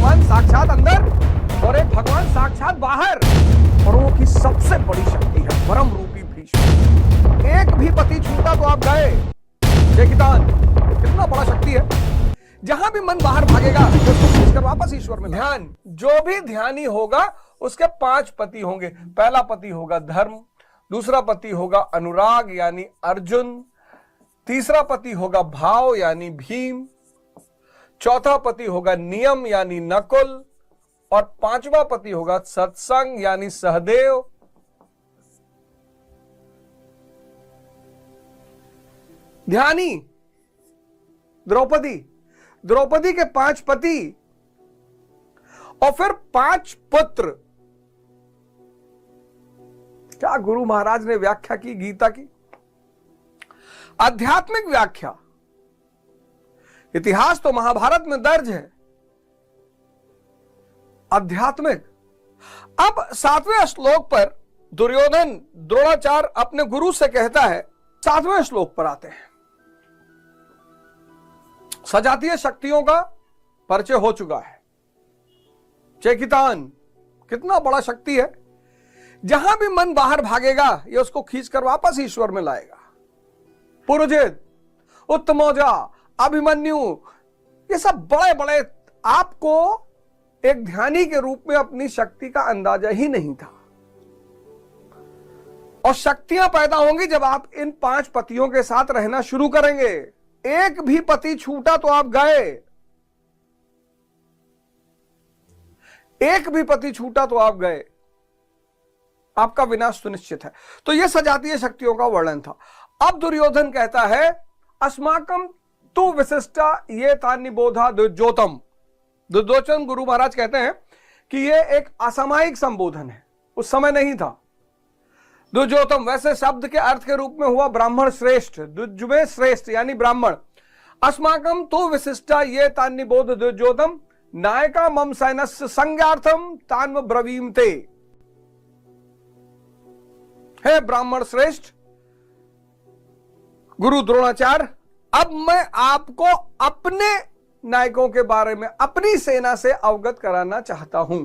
भगवान साक्षात अंदर और एक भगवान साक्षात बाहर। परों की सबसे बड़ी शक्ति है परम रूपी भीष्म। एक भी पति छूटा तो आप गए। जय कितान, कितना बड़ा शक्ति है। जहां भी मन बाहर भागेगा तो उसको खींचकर वापस ईश्वर में। ध्यान, जो भी ध्यानी होगा उसके 5 पति होंगे। पहला पति होगा धर्म, दूसरा पति होगा अनुराग यानी अर्जुन, तीसरा पति होगा भाव यानी भीम, चौथा पति होगा नियम यानी नकुल, और 5वां पति होगा सत्संग यानी सहदेव। ध्यानी द्रौपदी, द्रौपदी के 5 पति और फिर 5 पुत्र। क्या गुरु महाराज ने व्याख्या की गीता की, आध्यात्मिक व्याख्या। इतिहास तो महाभारत में दर्ज है, आध्यात्मिक। अब 7वें श्लोक पर दुर्योधन द्रोणाचार्य अपने गुरु से कहता है। 7वें श्लोक पर आते हैं। सजातीय शक्तियों का परिचय हो चुका है। चेकितान, कितना बड़ा शक्ति है। जहां भी मन बाहर भागेगा ये उसको खींचकर वापस ईश्वर में लाएगा। पुरुजित, उत्तमौजा, अभिमन्यु, ये सब बड़े बड़े, आपको एक ध्यानी के रूप में अपनी शक्ति का अंदाजा ही नहीं था। और शक्तियां पैदा होंगी जब आप इन 5 पतियों के साथ रहना शुरू करेंगे। एक भी पति छूटा तो आप गए। एक भी पति छूटा तो आप गए, आपका विनाश सुनिश्चित है। तो यह सजातीय शक्तियों का वर्णन था। अब दुर्योधन कहता है अस्माकम तु विशिष्टा ये तानिबोधा दुर्योतम। दुर्योधन गुरु महाराज कहते हैं कि यह एक असामयिक संबोधन है, उस समय नहीं था। दुर्योतम वैसे शब्द के अर्थ के रूप में हुआ ब्राह्मण श्रेष्ठ, दुर्जुमे श्रेष्ठ यानी ब्राह्मण। अस्माकम तो विशिष्टा ये तान्निबोध दुर्योतम नायका मम सैनस्य संज्ञार्थम तान्व ब्रवीमते। हे ब्राह्मण श्रेष्ठ गुरु द्रोणाचार्य, अब मैं आपको अपने नायकों के बारे में अपनी सेना से अवगत कराना चाहता हूं।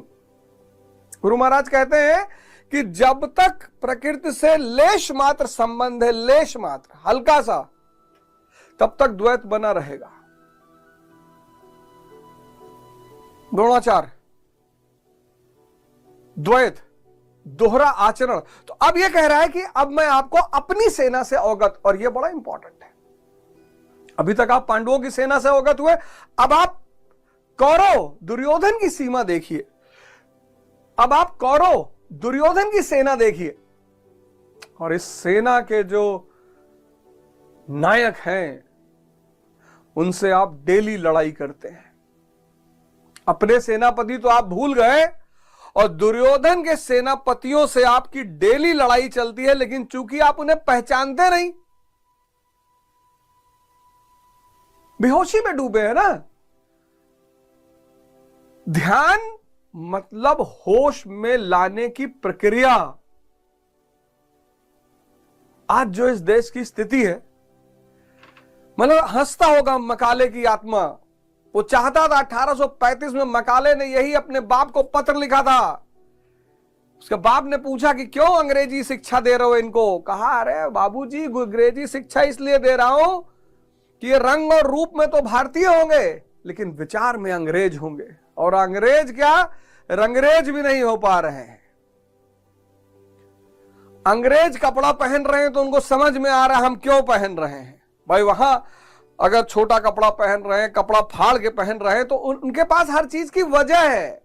गुरु महाराज कहते हैं कि जब तक प्रकृति से लेश मात्र संबंध है, लेश मात्र हल्का सा, तब तक द्वैत बना रहेगा। द्रोणाचार्य, द्वैत, दोहरा आचरण। तो अब यह कह रहा है कि अब मैं आपको अपनी सेना से अवगत, और यह बड़ा इंपॉर्टेंट है। अभी तक आप पांडवों की सेना से अवगत हुए, अब आप कौरव दुर्योधन की सीमा देखिए। अब आप कौरव दुर्योधन की सेना देखिए, और इस सेना के जो नायक हैं उनसे आप डेली लड़ाई करते हैं। अपने सेनापति तो आप भूल गए, और दुर्योधन के सेनापतियों से आपकी डेली लड़ाई चलती है, लेकिन चूंकि आप उन्हें पहचानते नहीं, बेहोशी में डूबे हैं ना। ध्यान मतलब होश में लाने की प्रक्रिया। आज जो इस देश की स्थिति है, मतलब हंसता होगा मकाले की आत्मा। वो चाहता था 1835 में मकाले ने यही अपने बाप को पत्र लिखा था। उसके बाप ने पूछा कि क्यों अंग्रेजी शिक्षा दे रहे हो इनको। कहा अरे बाबूजी, अंग्रेजी शिक्षा इसलिए दे रहा हूं कि ये रंग और रूप में तो भारतीय होंगे, लेकिन विचार में अंग्रेज होंगे। और अंग्रेज क्या, रंगरेज भी नहीं हो पा रहे हैं। अंग्रेज कपड़ा पहन रहे हैं तो उनको समझ में आ रहा है हम क्यों पहन रहे हैं। भाई वहां अगर छोटा कपड़ा पहन रहे हैं, कपड़ा फाड़ के पहन रहे हैं, तो उनके पास हर चीज की वजह है।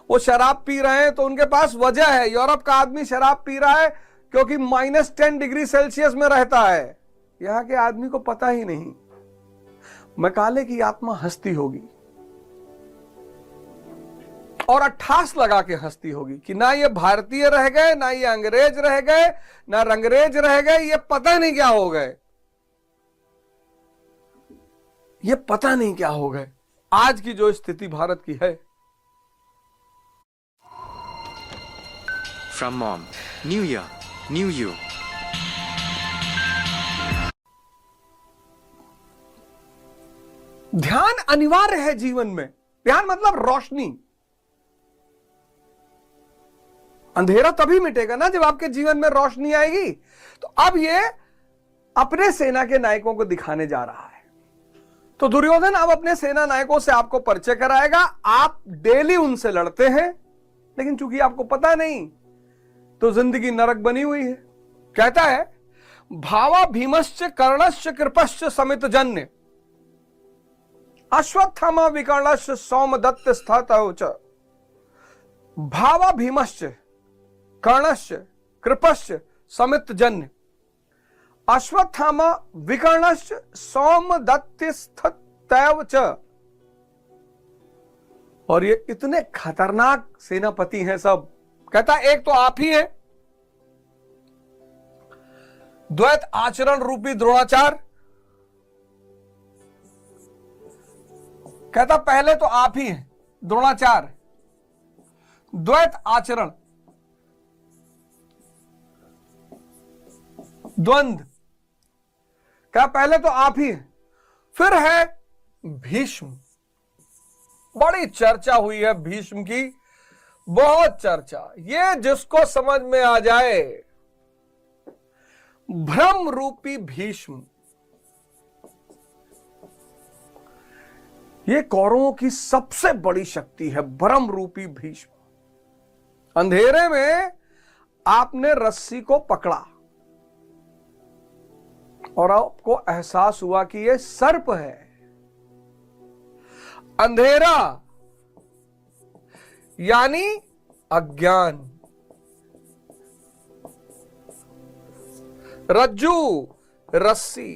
वो शराब पी रहे हैं तो उनके पास वजह है। यूरोप का आदमी शराब पी रहा है क्योंकि -10 डिग्री सेल्सियस में रहता है। यहां के आदमी को पता ही नहीं। मकाले की आत्मा हंसती होगी और अट्ठास लगा के हंसती होगी कि ना ये भारतीय रह गए, ना ये अंग्रेज रह गए, ना रंगरेज रह गए, ये पता नहीं क्या हो गए, ये पता नहीं क्या हो गए। आज की जो स्थिति भारत की है। From Mom, New Year, New You. ध्यान अनिवार्य है जीवन में। ध्यान मतलब रोशनी। अंधेरा तभी मिटेगा ना जब आपके जीवन में रोशनी आएगी। तो अब ये अपने सेना के नायकों को दिखाने जा रहा है। तो दुर्योधन अब अपने सेना नायकों से आपको परिचय कराएगा। आप डेली उनसे लड़ते हैं, लेकिन चूंकि आपको पता नहीं तो जिंदगी नरक बनी हुई है। कहता है भावा भीमश्च कर्णश्च कृपश्च समित जन्य अश्वत्थामा विकर्णश्च सोमदत्त स्थतौ च। भावा भीमश्च कर्णश्च कृपश्च समित जन्य अश्वत्थामा विकर्णश्च सोमदत्त स्थतौ च। और ये इतने खतरनाक सेनापति हैं सब। कहता एक तो आप ही हैं, द्वैत आचरण रूपी द्रोणाचार। कहता पहले तो आप ही हैं द्रोणाचार, द्वैत आचरण, द्वंद्व। क्या पहले तो आप ही हैं। फिर है भीष्म। बड़ी चर्चा हुई है भीष्म की, बहुत चर्चा। ये जिसको समझ में आ जाए, भ्रम रूपी भीष्म। ये कौरवों की सबसे बड़ी शक्ति है, भ्रम रूपी भीष्म। अंधेरे में आपने रस्सी को पकड़ा और आपको एहसास हुआ कि यह सर्प है। अंधेरा यानी अज्ञान, रज्जू रस्सी।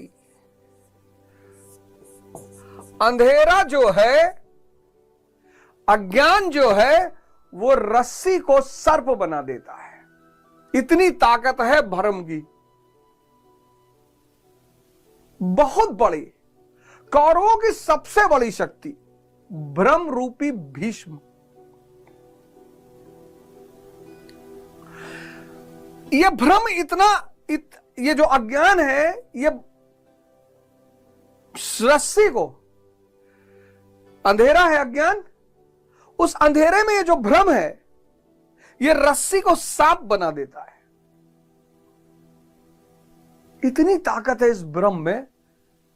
अंधेरा जो है, अज्ञान जो है, वो रस्सी को सर्प बना देता है। इतनी ताकत है भ्रम की, बहुत बड़ी। कौरवों की सबसे बड़ी शक्ति भ्रम रूपी भीष्म। ये भ्रम इतना ये जो अज्ञान है, ये रस्सी को, अंधेरा है अज्ञान, उस अंधेरे में ये जो भ्रम है, ये रस्सी को सांप बना देता है। इतनी ताकत है इस भ्रम में,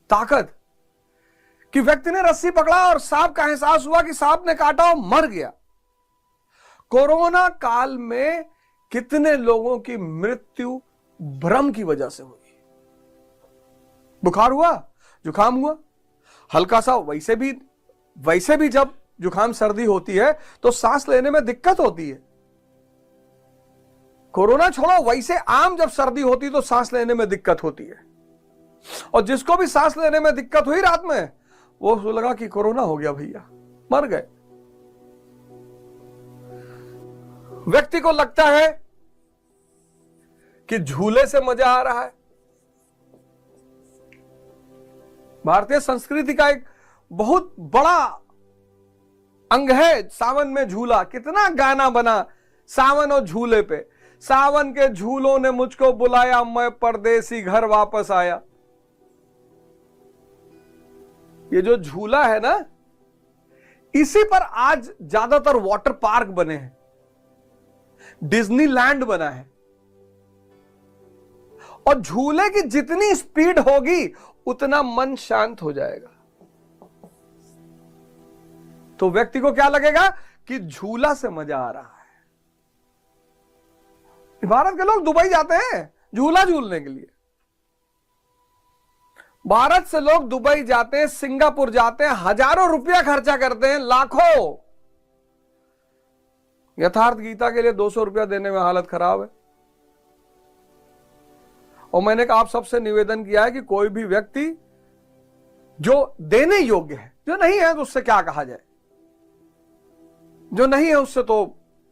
ताकत कि व्यक्ति ने रस्सी पकड़ा और सांप का एहसास हुआ कि सांप ने काटा और मर गया। कोरोना काल में कितने लोगों की मृत्यु भ्रम की वजह से हुई। बुखार हुआ, जुकाम हुआ, हल्का सा, वैसे भी जब जुकाम सर्दी होती है तो सांस लेने में दिक्कत होती है। कोरोना छोड़ो, वैसे आम जब सर्दी होती तो सांस लेने में दिक्कत होती है। और जिसको भी सांस लेने में दिक्कत हुई रात में, वो लगा कि कोरोना हो गया भैया, मर गए। व्यक्ति को लगता है कि झूले से मजा आ रहा है। भारतीय संस्कृति का एक बहुत बड़ा अंग है सावन में झूला। कितना गाना बना सावन और झूले पे। सावन के झूलों ने मुझको बुलाया, मैं परदेसी घर वापस आया। ये जो झूला है ना, इसी पर आज ज्यादातर वाटर पार्क बने हैं, डिज्नीलैंड बना है। और झूले की जितनी स्पीड होगी उतना मन शांत हो जाएगा। तो व्यक्ति को क्या लगेगा कि झूला से मजा आ रहा है। भारत के लोग दुबई जाते हैं झूला झूलने के लिए। भारत से लोग दुबई जाते हैं, सिंगापुर जाते हैं, हजारों रुपया खर्चा करते हैं, लाखों। यथार्थ गीता के लिए 200 रुपया देने में हालत खराब है। और मैंने आप सबसे निवेदन किया है कि कोई भी व्यक्ति जो देने योग्य है, जो नहीं है तो उससे क्या कहा जाए, जो नहीं है उससे तो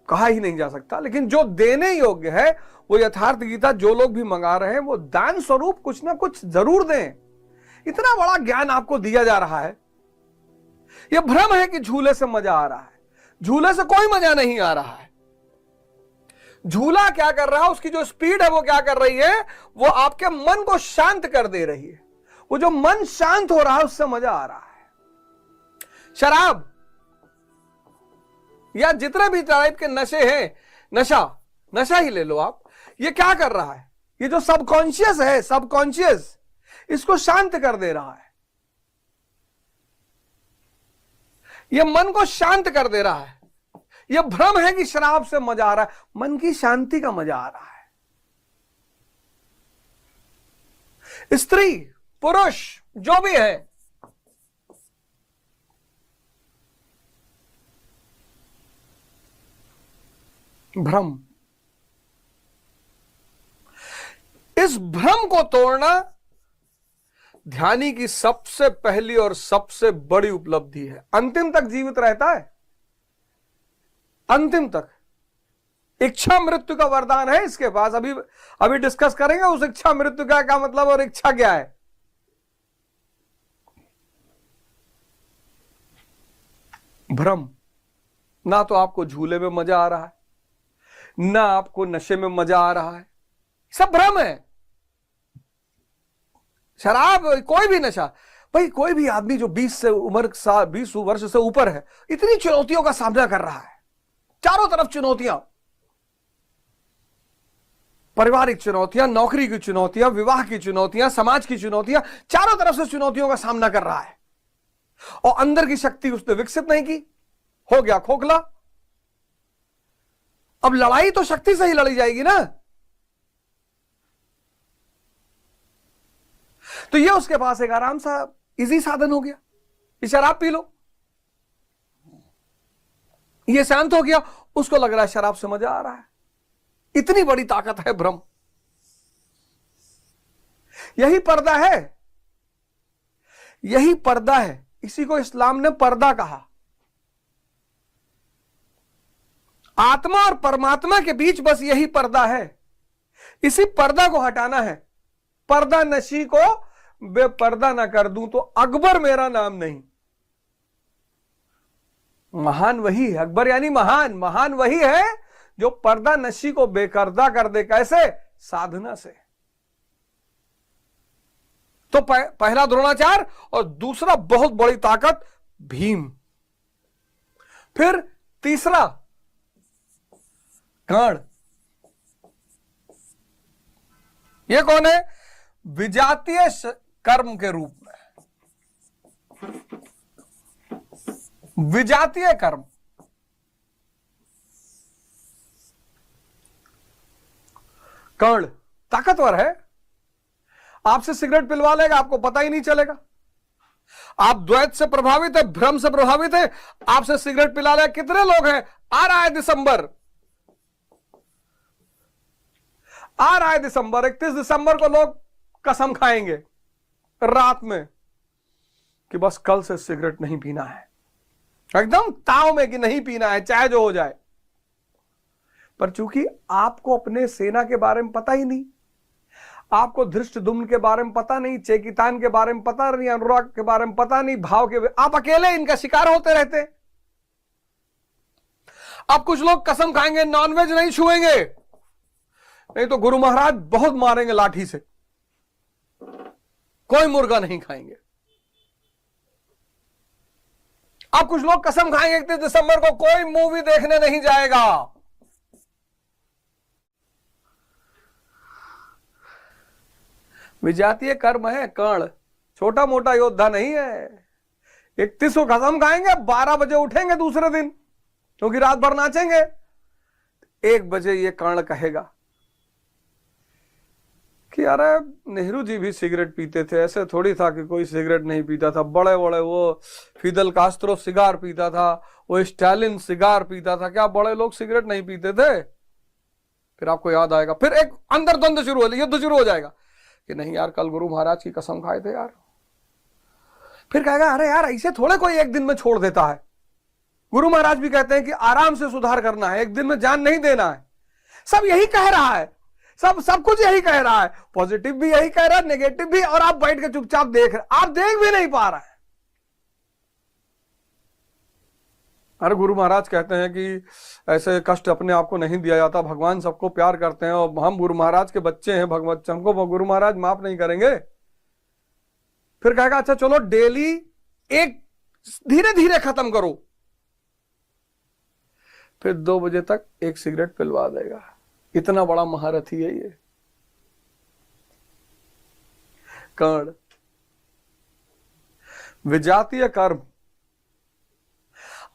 कहा ही नहीं जा सकता, लेकिन जो देने योग्य है वो यथार्थ गीता जो लोग भी मंगा रहे हैं वो दान स्वरूप कुछ ना कुछ जरूर दें। इतना बड़ा ज्ञान आपको दिया जा रहा है। यह भ्रम है कि झूले से मजा आ रहा है। झूले से कोई मजा नहीं आ रहा है। झूला क्या कर रहा है, उसकी जो स्पीड है वो क्या कर रही है, वो आपके मन को शांत कर दे रही है। वो जो मन शांत हो रहा है उससे मजा आ रहा है। शराब या जितने भी टाइप के नशे हैं, नशा ही ले लो आप, ये क्या कर रहा है? ये जो सबकॉन्शियस है, सबकॉन्शियस, इसको शांत कर दे रहा है, ये मन को शांत कर दे रहा है। ये भ्रम है कि शराब से मजा आ रहा है, मन की शांति का मजा आ रहा है। स्त्री पुरुष जो भी है, भ्रम, इस भ्रम को तोड़ना ध्यानी की सबसे पहली और सबसे बड़ी उपलब्धि है। अंतिम तक जीवित रहता है, अंतिम तक। इच्छा मृत्यु का वरदान है इसके पास। अभी डिस्कस करेंगे उस इच्छा मृत्यु का क्या मतलब और इच्छा क्या है। भ्रम, ना तो आपको झूले में मजा आ रहा है, ना आपको नशे में मजा आ रहा है, सब भ्रम है। शराब, कोई भी नशा, भाई कोई भी आदमी जो 20 वर्ष से ऊपर है, इतनी चुनौतियों का सामना कर रहा है, चारों तरफ चुनौतियां, पारिवारिक चुनौतियां, नौकरी की चुनौतियां, विवाह की चुनौतियां, समाज की चुनौतियां, चारों तरफ से चुनौतियों का सामना कर रहा है और अंदर की शक्ति उसने विकसित नहीं की, हो गया खोखला। अब लड़ाई तो शक्ति से ही लड़ी जाएगी ना। तो ये उसके पास एक आराम सा इजी साधन हो गया, ये शराब पी लो, ये शांत हो गया, उसको लग रहा है शराब से मजा आ रहा है। इतनी बड़ी ताकत है भ्रम। यही पर्दा है, यही पर्दा है, इसी को इस्लाम ने पर्दा कहा। आत्मा और परमात्मा के बीच बस यही पर्दा है, इसी पर्दा को हटाना है। पर्दा नशी को बेपर्दा ना कर दूं तो अकबर मेरा नाम नहीं। महान वही है, अकबर यानी महान, महान वही है जो पर्दा नशी को बेपर्दा कर दे। कैसे? साधना से। तो पहला द्रोणाचार्य और दूसरा बहुत बड़ी ताकत भीम। फिर तीसरा कर्ण। ये कौन है? विजातीय कर्म के रूप में, विजातीय कर्म। कर्ण ताकतवर है, आपसे सिगरेट पिलवा लेगा, आपको पता ही नहीं चलेगा। आप द्वैत से प्रभावित है, भ्रम से प्रभावित है, आपसे सिगरेट पिला लेगा। कितने लोग हैं? आ रहा है दिसंबर, 31 दिसंबर को लोग कसम खाएंगे रात में कि बस कल से सिगरेट नहीं पीना है, एकदम ताव में कि नहीं पीना है, चाहे जो हो जाए। पर चूंकि आपको अपने सेना के बारे में पता ही नहीं, आपको धृष्टद्युम्न के बारे में पता नहीं, चेकितान के बारे में पता नहीं, अनुराग के बारे में पता नहीं, भाव के, आप अकेले इनका शिकार होते रहते। अब कुछ लोग कसम खाएंगे नॉनवेज नहीं छुएंगे, नहीं तो गुरु महाराज बहुत मारेंगे लाठी से, कोई मुर्गा नहीं खाएंगे। अब कुछ लोग कसम खाएंगे 31 दिसंबर को कोई मूवी देखने नहीं जाएगा। विजातीय कर्म है कर्ण, छोटा मोटा योद्धा नहीं है। 31 को कसम खाएंगे, 12 बजे उठेंगे दूसरे दिन, क्योंकि रात भर नाचेंगे। 1 बजे ये कर्ण कहेगा कि अरे नेहरू जी भी सिगरेट पीते थे, ऐसे थोड़ी था कि कोई सिगरेट नहीं पीता था। बड़े बड़े वो फिदल कास्ट्रो सिगार पीता था, वो स्टालिन सिगार पीता था, क्या बड़े लोग सिगरेट नहीं पीते थे? फिर आपको याद आएगा, फिर एक अंदर द्वंद्व शुरू हो, युद्ध शुरू हो जाएगा कि नहीं यार कल गुरु महाराज की कसम खाए थे यार। फिर कहेगा अरे यार ऐसे थोड़े कोई एक दिन में छोड़ देता है। गुरु महाराज भी कहते हैं कि आराम से सुधार करना है, एक दिन में जान नहीं देना है। सब यही कह रहा है, सब कुछ यही कह रहा है, पॉजिटिव भी यही कह रहा है, नेगेटिव भी, और आप बैठ के चुपचाप देख रहे, आप देख भी नहीं पा रहे हैं। अरे गुरु महाराज कहते हैं कि ऐसे कष्ट अपने आप को नहीं दिया जाता, भगवान सबको प्यार करते हैं और हम गुरु महाराज के बच्चे हैं, भगवान हमको गुरु महाराज माफ नहीं करेंगे। फिर कहेगा अच्छा चलो डेली एक धीरे धीरे खत्म करो। फिर 2 बजे तक एक सिगरेट पिलवा देगा। इतना बड़ा महारथी है ये कर्ण। विजातीय कर्म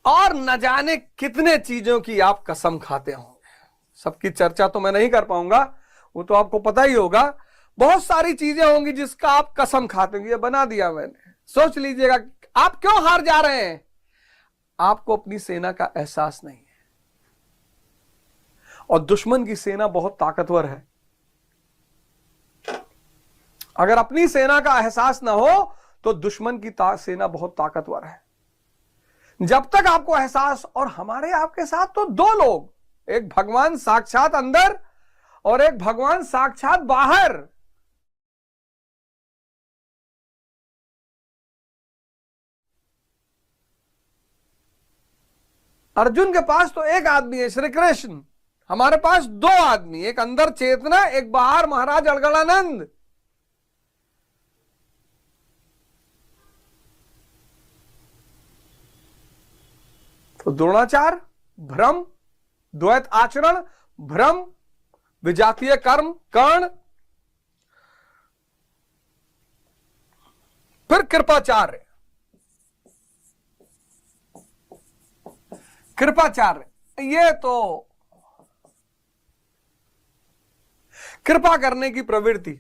और न जाने कितने चीजों की आप कसम खाते होंगे। सबकी चर्चा तो मैं नहीं कर पाऊंगा, वो तो आपको पता ही होगा। बहुत सारी चीजें होंगी जिसका आप कसम खाते होंगे। ये बना दिया मैंने। सोच लीजिएगा आप क्यों हार जा रहे हैं। आपको अपनी सेना का एहसास नहीं है और दुश्मन की सेना बहुत ताकतवर है। अगर अपनी सेना का एहसास ना हो तो दुश्मन की सेना बहुत ताकतवर है। जब तक आपको एहसास, और हमारे आपके साथ तो 2 लोग, एक भगवान साक्षात अंदर और एक भगवान साक्षात बाहर। अर्जुन के पास तो एक आदमी है, श्री कृष्ण। हमारे पास 2 आदमी, एक अंदर चेतना, एक बाहर महाराज अड़गड़ानंद। तो द्रोणाचार भ्रम, द्वैत आचरण भ्रम, विजातीय कर्म कर्ण, फिर कृपाचार्य। कृपाचार्य ये तो कृपा करने की प्रवृत्ति।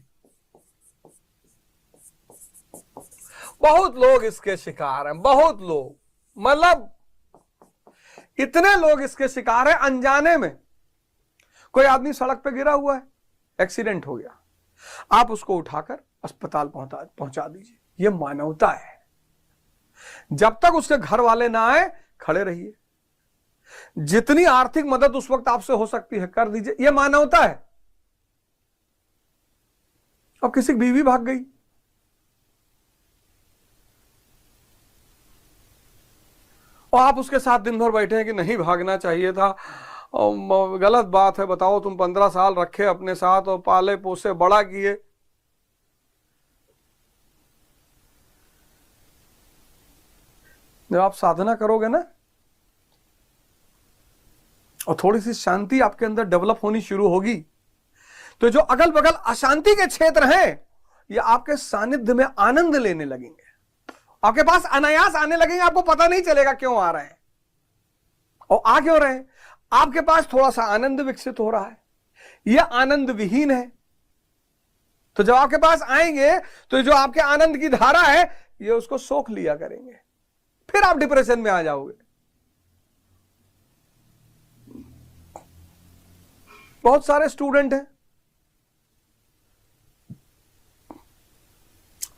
बहुत लोग इसके शिकार हैं, बहुत लोग, मतलब इतने लोग इसके शिकार हैं। अनजाने में कोई आदमी सड़क पे गिरा हुआ है, एक्सीडेंट हो गया, आप उसको उठाकर अस्पताल पहुंचा दीजिए। यह मानवता है। जब तक उसके घर वाले ना आए खड़े रहिए। जितनी आर्थिक मदद उस वक्त आपसे हो सकती है कर दीजिए। यह मानवता है। अब किसी की बीवी भाग गई, और आप उसके साथ दिन भर बैठे हैं कि नहीं भागना चाहिए था, और गलत बात है। बताओ, तुम 15 साल रखे अपने साथ और पाले पोसे बड़ा किए। जब आप साधना करोगे ना और थोड़ी सी शांति आपके अंदर डेवलप होनी शुरू होगी, तो जो अगल बगल अशांति के क्षेत्र हैं ये आपके सानिध्य में आनंद लेने लगेंगे। आपके पास अनायास आने लगेंगे, आपको पता नहीं चलेगा क्यों आ रहे हैं और आ क्यों रहे हैं। आपके पास थोड़ा सा आनंद विकसित हो रहा है, यह आनंद विहीन है। तो जब आपके पास आएंगे तो जो आपके आनंद की धारा है ये उसको सोख लिया करेंगे, फिर आप डिप्रेशन में आ जाओगे। बहुत सारे स्टूडेंट हैं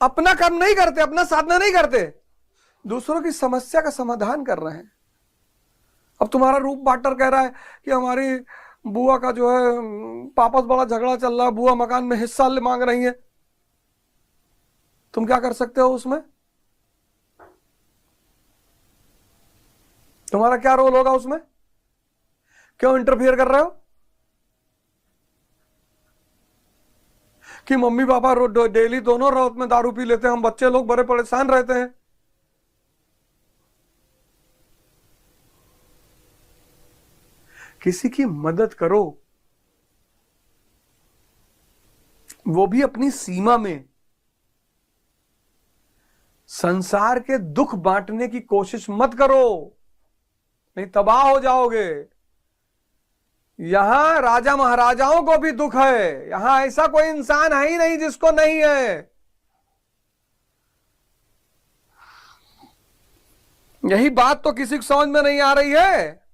अपना कर्म नहीं करते, अपना साधना नहीं करते, दूसरों की समस्या का समाधान कर रहे हैं। अब तुम्हारा रूप बाटर कह रहा है कि हमारी बुआ का जो है पापस बड़ा झगड़ा चल रहा है, बुआ मकान में हिस्सा मांग रही है। तुम क्या कर सकते हो उसमें? तुम्हारा क्या रोल होगा उसमें? क्यों इंटरफियर कर रहे हो? कि मम्मी पापा डेली दोनों रात में दारू पी लेते हैं, हम बच्चे लोग बड़े परेशान रहते हैं। किसी की मदद करो, वो भी अपनी सीमा में। संसार के दुख बांटने की कोशिश मत करो, नहीं तबाह हो जाओगे। यहां राजा महाराजाओं को भी दुख है, यहां ऐसा कोई इंसान है ही नहीं जिसको नहीं है। यही बात तो किसी को समझ में नहीं आ रही है।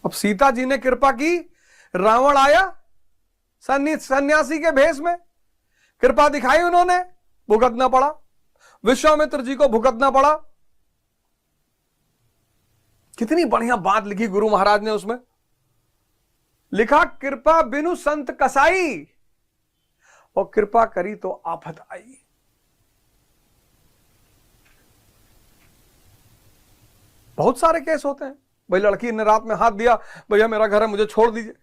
अब सीता जी ने कृपा की, रावण आया सन्यासी के भेष में, कृपा दिखाई उन्होंने, भुगतना पड़ा। विश्वामित्र जी को भुगतना पड़ा। कितनी बढ़िया बात लिखी गुरु महाराज ने उसमें। लिखा, कृपा बिनु संत कसाई, और कृपा करी तो आफत आई। बहुत सारे केस होते हैं, भाई लड़की ने रात में हाथ दिया, भैया मेरा घर है मुझे छोड़ दीजिए।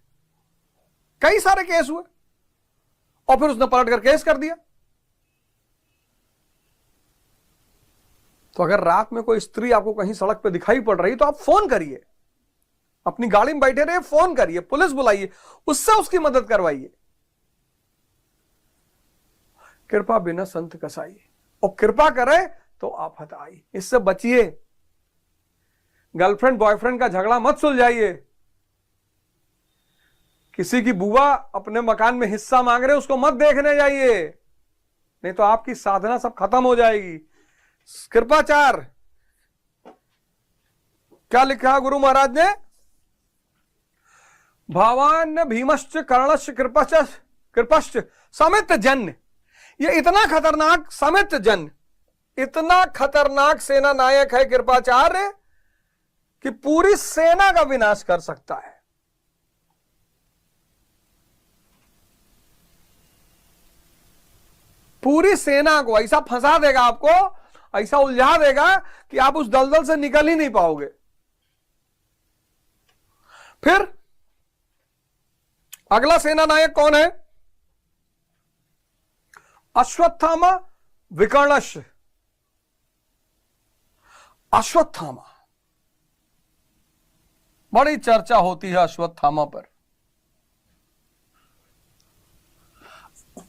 कई सारे केस हुए और फिर उसने पलट कर केस कर दिया। तो अगर रात में कोई स्त्री आपको कहीं सड़क पे दिखाई पड़ रही तो आप फोन करिए, अपनी गाड़ी में बैठे रहिए, फोन करिए, पुलिस बुलाइए, उससे उसकी मदद करवाइए। कृपा बिना संत कसाई, और कृपा करे तो आफत आई, इससे बचिए। गर्लफ्रेंड बॉयफ्रेंड का झगड़ा मत सुलझाइए। किसी की बुआ अपने मकान में हिस्सा मांग रहे उसको मत देखने जाइए, नहीं तो आपकी साधना सब खत्म हो जाएगी। कृपाचार क्या लिखा है गुरु महाराज ने? भावान भीमश्च कर्णश्च कृपश्च समित जन। ये इतना खतरनाक समित जन, इतना खतरनाक सेना नायक है कृपाचार्य कि पूरी सेना का विनाश कर सकता है। पूरी सेना को ऐसा फंसा देगा, आपको ऐसा उलझा देगा कि आप उस दलदल से निकल ही नहीं पाओगे। फिर अगला सेना नायक कौन है? अश्वत्थामा विकर्णश। अश्वत्थामा, बड़ी चर्चा होती है अश्वत्थामा पर।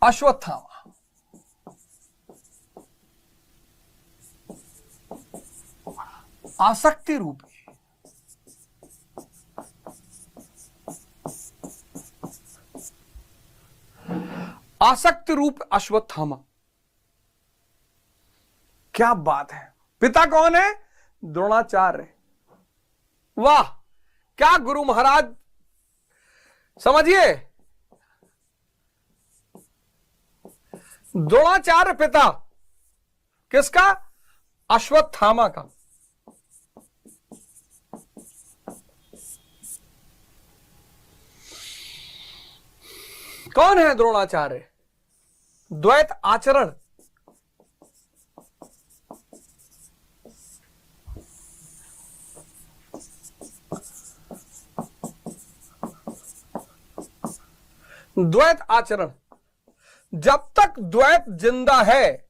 अश्वत्थामा आसक्ति रूपी, आसक्ति रूप अश्वत्थामा। क्या बात है! पिता कौन है? द्रोणाचार्य। वाह, क्या गुरु महाराज! समझिए, द्रोणाचार्य पिता किसका? अश्वत्थामा का। कौन है द्रोणाचार्य? द्वैत आचरण। द्वैत आचरण, जब तक द्वैत जिंदा है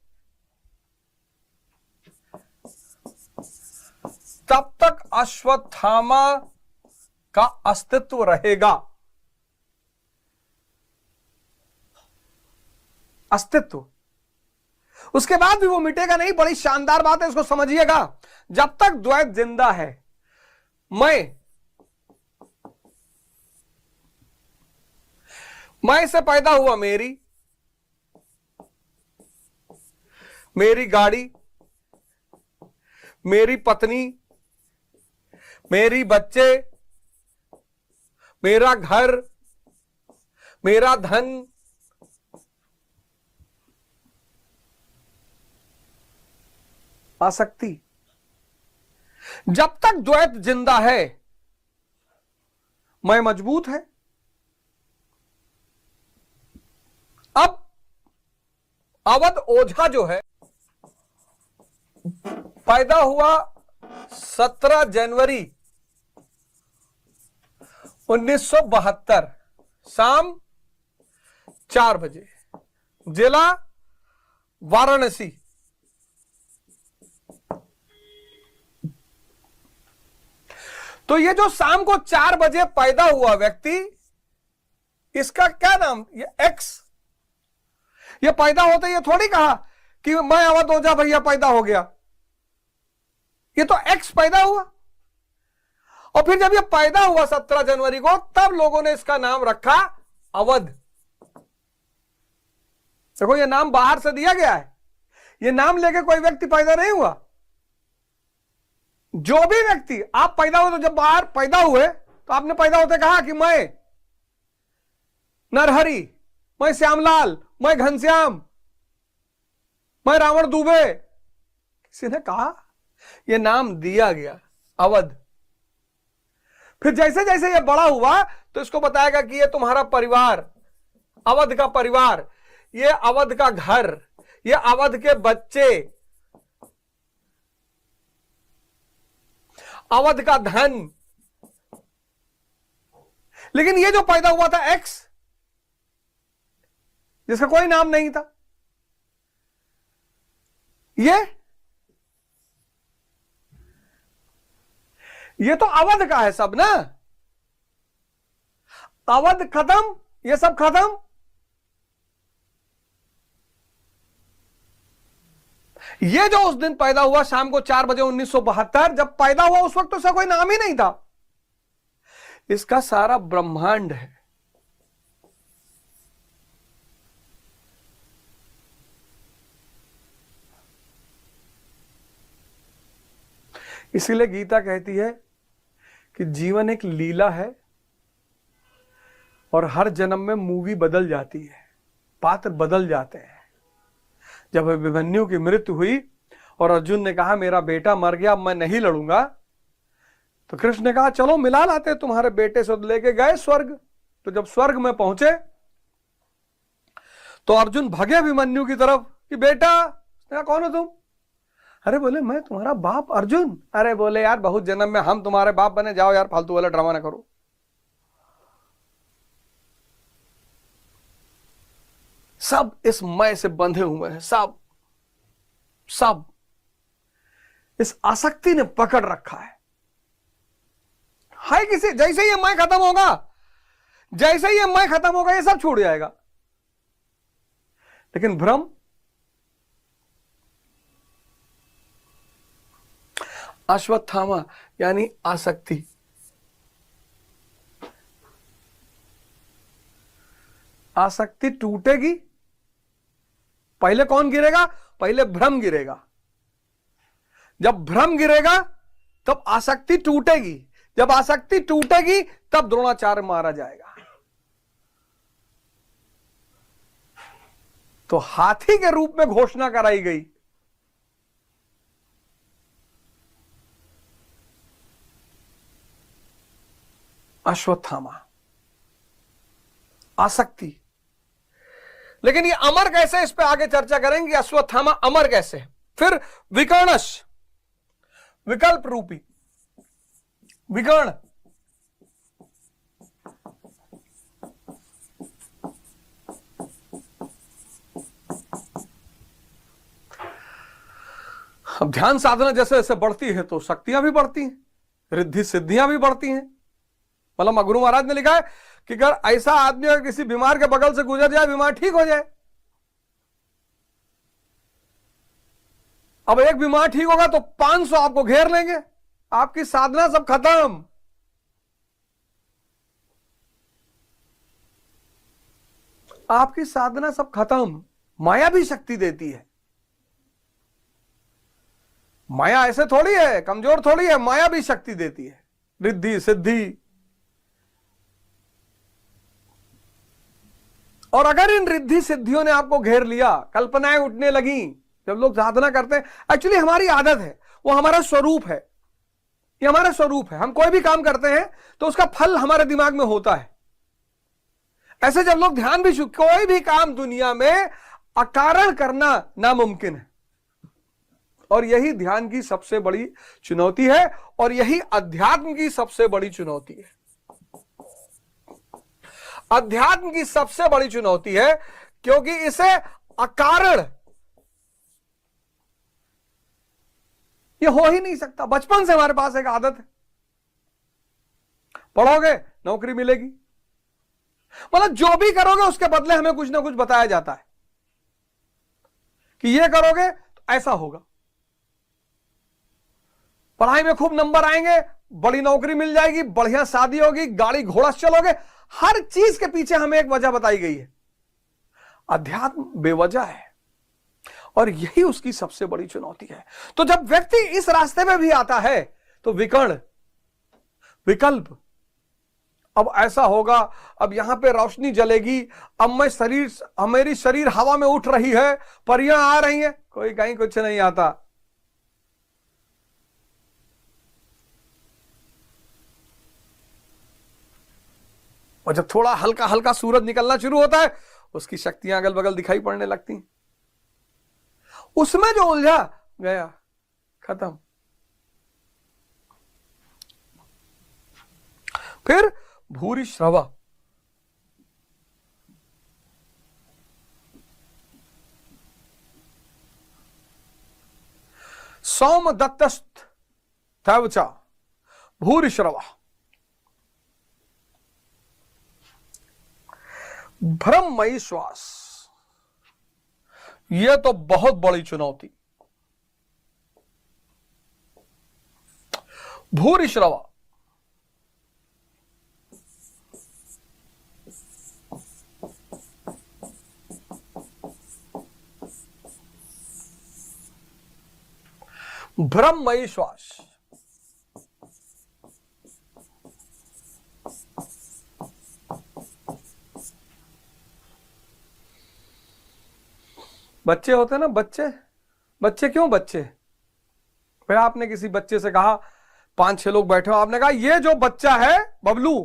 तब तक अश्वत्थामा का अस्तित्व रहेगा। अस्तित्व, उसके बाद भी वो मिटेगा नहीं। बड़ी शानदार बात है, इसको समझिएगा। जब तक द्वैत जिंदा है, मैं से पैदा हुआ मेरी गाड़ी, मेरी पत्नी, मेरी बच्चे, मेरा घर, मेरा धन, आसक्ति। जब तक द्वैत जिंदा है, मैं मजबूत है। अब अवध ओझा जो है, पैदा हुआ 17 जनवरी 1972 शाम 4 बजे, जिला वाराणसी। तो ये जो शाम को 4 बजे पैदा हुआ व्यक्ति, इसका क्या नाम? ये एक्स। ये पैदा होते ये थोड़ी कहा कि मैं अवध ओझा भैया पैदा हो गया। ये तो एक्स पैदा हुआ, और फिर जब ये पैदा हुआ 17 जनवरी को, तब लोगों ने इसका नाम रखा अवध। देखो, ये नाम बाहर से दिया गया है, ये नाम लेके कोई व्यक्ति पैदा नहीं हुआ। जो भी व्यक्ति आप पैदा हुए, तो जब बाहर पैदा हुए तो आपने पैदा होते कहा कि मैं नरहरि, मैं श्यामलाल, मैं घनश्याम, मैं रावण दुबे, किसी ने कहा? यह नाम दिया गया अवध। फिर जैसे जैसे यह बड़ा हुआ तो इसको बताएगा कि यह तुम्हारा परिवार, अवध का परिवार, यह अवध का घर, यह अवध के बच्चे, अवध का धन। लेकिन ये जो पैदा हुआ था एक्स, जिसका कोई नाम नहीं था। ये तो अवध का है सब ना, अवध खत्म, ये सब खत्म। ये जो उस दिन पैदा हुआ शाम को 4 बजे 1972, जब पैदा हुआ उस वक्त तो उसका कोई नाम ही नहीं था। इसका सारा ब्रह्मांड है। इसीलिए गीता कहती है कि जीवन एक लीला है और हर जन्म में मूवी बदल जाती है, पात्र बदल जाते हैं। जब अभिमन्यु की मृत्यु हुई और अर्जुन ने कहा मेरा बेटा मर गया, अब मैं नहीं लड़ूंगा, तो कृष्ण ने कहा चलो मिला लाते तुम्हारे बेटे से। लेके गए स्वर्ग। तो जब स्वर्ग में पहुंचे तो अर्जुन भगे अभिमन्यु की तरफ कि बेटा। कौन हो तुम? अरे बोले मैं तुम्हारा बाप अर्जुन। अरे बोले यार बहुत जन्म में हम तुम्हारे बाप बने, जाओ यार फालतू वाला ड्रामा ना करो। सब इस मय से बंधे हुए हैं, सब इस आसक्ति ने पकड़ रखा है। हाय किसी, जैसे ये मैं खत्म होगा, जैसे ये मैं खत्म होगा ये सब छूट जाएगा। लेकिन भ्रम, अश्वत्थामा यानी आसक्ति, आसक्ति टूटेगी। पहले कौन गिरेगा? पहले भ्रम गिरेगा। जब भ्रम गिरेगा तब आसक्ति टूटेगी। जब आसक्ति टूटेगी तब द्रोणाचार्य मारा जाएगा। तो हाथी के रूप में घोषणा कराई गई। अश्वत्थामा, आसक्ति। लेकिन ये अमर कैसे, इस पे आगे चर्चा करेंगे। अश्वत्थामा अमर कैसे? फिर विकर्णश, विकल्प रूपी विकर्ण। अब ध्यान साधना जैसे जैसे बढ़ती है तो शक्तियां भी बढ़ती हैं, रिद्धि सिद्धियां भी बढ़ती हैं। मतलब गुरु महाराज ने लिखा है कि अगर ऐसा आदमी अगर किसी बीमार के बगल से गुजर जाए, बीमार ठीक हो जाए। अब एक बीमार ठीक होगा तो 500 आपको घेर लेंगे, आपकी साधना सब खत्म। आपकी साधना सब खत्म। माया भी शक्ति देती है। माया ऐसे थोड़ी है, कमजोर थोड़ी है, माया भी शक्ति देती है, रिद्धि सिद्धि। और अगर इन रिद्धि सिद्धियों ने आपको घेर लिया, कल्पनाएं उठने लगी, जब लोग साधना करते हैं, एक्चुअली हमारी आदत है, वो हमारा स्वरूप है, ये हमारा स्वरूप है। हम कोई भी काम करते हैं तो उसका फल हमारे दिमाग में होता है। ऐसे जब लोग ध्यान भी, कोई भी काम दुनिया में अकारण करना नामुमकिन है। और यही ध्यान की सबसे बड़ी चुनौती है और यही अध्यात्म की सबसे बड़ी चुनौती है। अध्यात्म की सबसे बड़ी चुनौती है क्योंकि इसे अकारण ये हो ही नहीं सकता। बचपन से हमारे पास एक आदत है, पढ़ोगे नौकरी मिलेगी, मतलब जो भी करोगे उसके बदले हमें कुछ ना कुछ बताया जाता है कि ये करोगे तो ऐसा होगा, पढ़ाई में खूब नंबर आएंगे, बड़ी नौकरी मिल जाएगी, बढ़िया शादी होगी, गाड़ी घोड़ा से चलोगे। हर चीज के पीछे हमें एक वजह बताई गई है। अध्यात्म बेवजह है और यही उसकी सबसे बड़ी चुनौती है। तो जब व्यक्ति इस रास्ते में भी आता है तो विकर्ण, विकल्प, अब ऐसा होगा, अब यहां पे रोशनी जलेगी, अब मैं शरीर, मेरी शरीर हवा में उठ रही है, परियां आ रही हैं, कोई कहीं कुछ नहीं आता। और जब थोड़ा हल्का हल्का सूरज निकलना शुरू होता है, उसकी शक्तियां अगल बगल दिखाई पड़ने लगती हैं। उसमें जो उलझा गया, खत्म। फिर भूरि श्रवा, सौमदत्तस्त थैवचा भूरिश्रवा। भ्रममयी श्वास, यह तो बहुत बड़ी चुनौती। भूरिश्रवा, भ्रममयी श्वास, बच्चे होते हैं ना, बच्चे क्यों बच्चे? फिर आपने किसी बच्चे से कहा, 5-6 लोग बैठे हो, आपने कहा ये जो बच्चा है बबलू,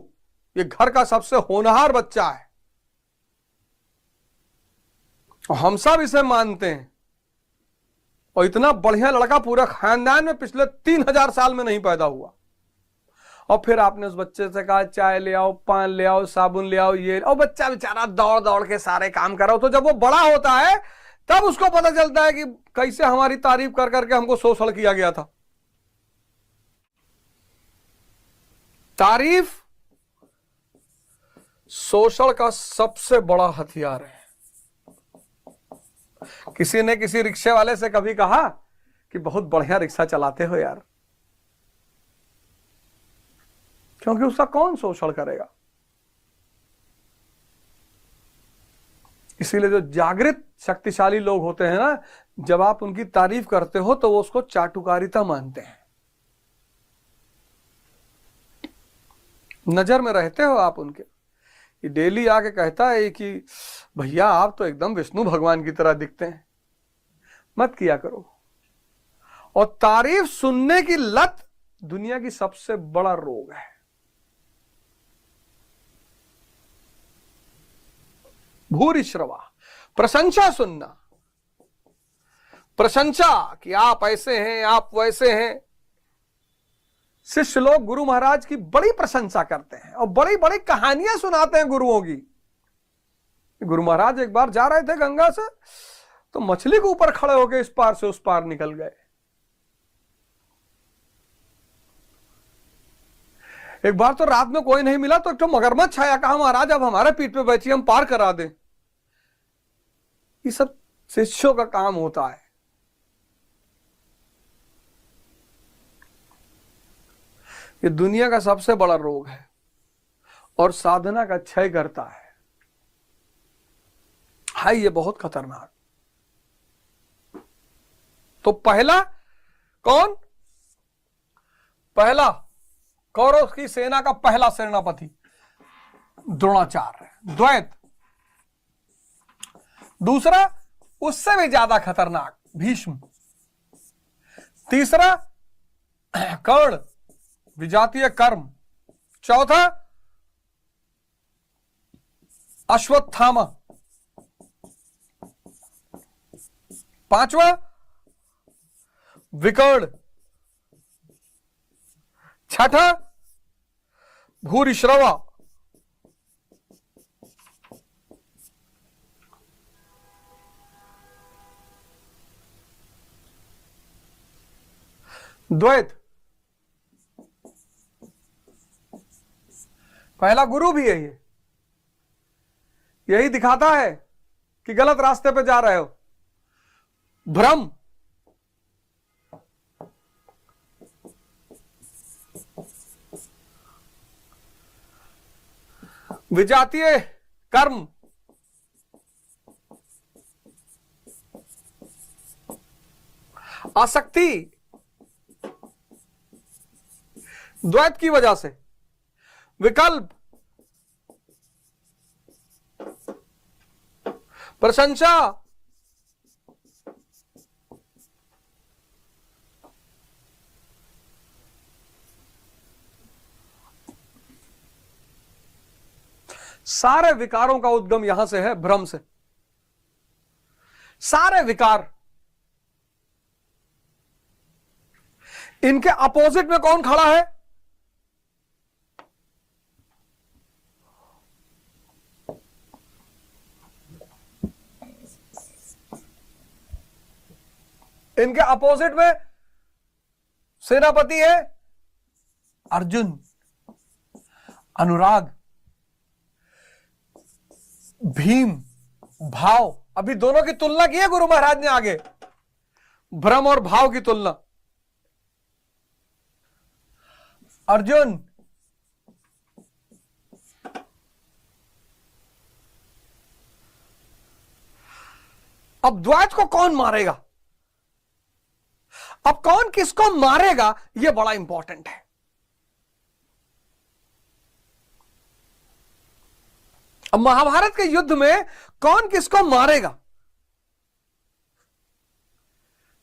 ये घर का सबसे होनहार बच्चा है और हम सब इसे मानते हैं और इतना बढ़िया लड़का पूरा खानदान में पिछले 3000 साल में नहीं पैदा हुआ। और फिर आपने उस बच्चे से कहा चाय ले आओ, पान ले आओ, साबुन ले आओ, ये, और बच्चा बेचारा दौड़ दौड़ के सारे काम कर रहा हो। तो जब वो बड़ा होता है तब उसको पता चलता है कि कैसे हमारी तारीफ कर करके हमको शोषण किया गया था। तारीफ शोषण का सबसे बड़ा हथियार है। किसी ने किसी रिक्शे वाले से कभी कहा कि बहुत बढ़िया रिक्शा चलाते हो यार, क्योंकि उसका कौन शोषण करेगा। इसीलिए जो जागृत शक्तिशाली लोग होते हैं ना, जब आप उनकी तारीफ करते हो तो वो उसको चाटुकारिता मानते हैं। नजर में रहते हो आप उनके। ये डेली आके कहता है कि भैया आप तो एकदम विष्णु भगवान की तरह दिखते हैं। मत किया करो। और तारीफ सुनने की लत दुनिया की सबसे बड़ा रोग है। भूरिश्रवा, प्रशंसा सुनना, प्रशंसा कि आप ऐसे हैं, आप वैसे हैं। शिष्य लोग गुरु महाराज की बड़ी प्रशंसा करते हैं और बड़ी बड़ी कहानियां सुनाते हैं गुरुओं की। गुरु महाराज एक बार जा रहे थे गंगा से, तो मछली के ऊपर खड़े होकर इस पार से उस पार निकल गए। एक बार तो रात में कोई नहीं मिला तो एक तो मगरमच्छ आया, कहा महाराज अब हमारे पीठ पे बैठिए, हम पार करा दें। ये सब शिष्यों का काम होता है। ये दुनिया का सबसे बड़ा रोग है और साधना का क्षय करता है ये बहुत खतरनाक। तो पहला कौन? पहला कौरव की सेना का पहला सेनापति द्रोणाचार्य, द्वैत। दूसरा उससे भी ज्यादा खतरनाक भीष्म। तीसरा कर्ण, विजातीय कर्म। चौथा अश्वत्थामा। पांचवा विकर्ण। छठा भूरिश्रवा। द्वैत। पहला गुरु भी है ये, यही दिखाता है कि गलत रास्ते पे जा रहे हो। भ्रम, विजातीय कर्म, आसक्ति द्वैत की वजह से, विकल्प, प्रशंसा, सारे विकारों का उद्गम यहां से है, भ्रम से। सारे विकार। इनके अपोजिट में कौन खड़ा है? इनके अपोजिट में सेनापति है अर्जुन, अनुराग, भीम, भाव। अभी दोनों की तुलना की है गुरु महाराज ने आगे, भ्रम और भाव की तुलना। अर्जुन, अब द्वैत को कौन मारेगा, अब कौन किसको मारेगा, यह बड़ा इंपॉर्टेंट है। अब महाभारत के युद्ध में कौन किसको मारेगा,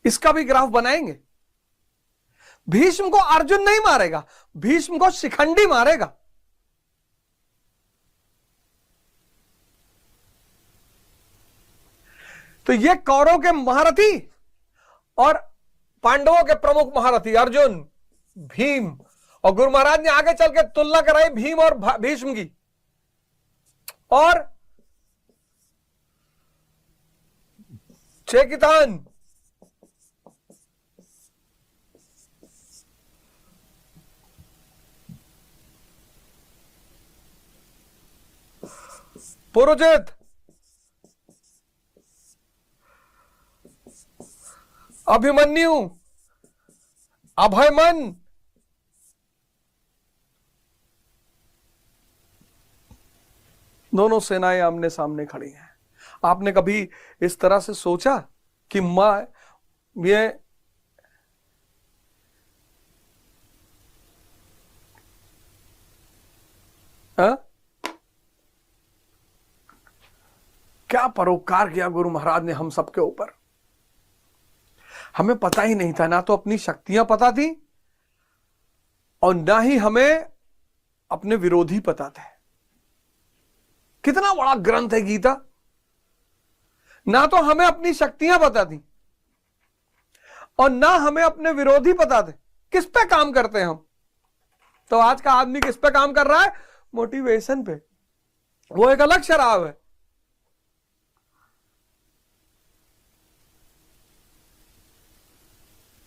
इसका भी ग्राफ बनाएंगे। भीष्म को अर्जुन नहीं मारेगा, भीष्म को शिखंडी मारेगा। तो ये कौरव के महारथी और पांडवों के प्रमुख महारथी अर्जुन, भीम, और गुरु महाराज ने आगे चल के तुलना कराई भीम और भीष्म की। और चेकितान, पुरोजित, अभिमन्यु, अभयमन, दोनों सेनाएं आमने सामने खड़ी हैं। आपने कभी इस तरह से सोचा कि ये क्या परोपकार किया गुरु महाराज ने हम सबके ऊपर। हमें पता ही नहीं था, ना तो अपनी शक्तियां पता थी और ना ही हमें अपने विरोधी पता थे। कितना बड़ा ग्रंथ है गीता। ना तो हमें अपनी शक्तियां पता थी और ना हमें अपने विरोधी पता थे। किस पे काम करते हैं हम? तो आज का आदमी किस पे काम कर रहा है? मोटिवेशन पे। वो एक अलग शराब है।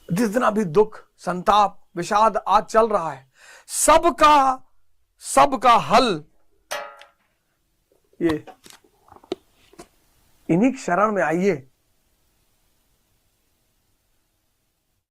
जितना भी दुख, संताप, विषाद आज चल रहा है, सबका हल ये इन्हीं शरण में आइए।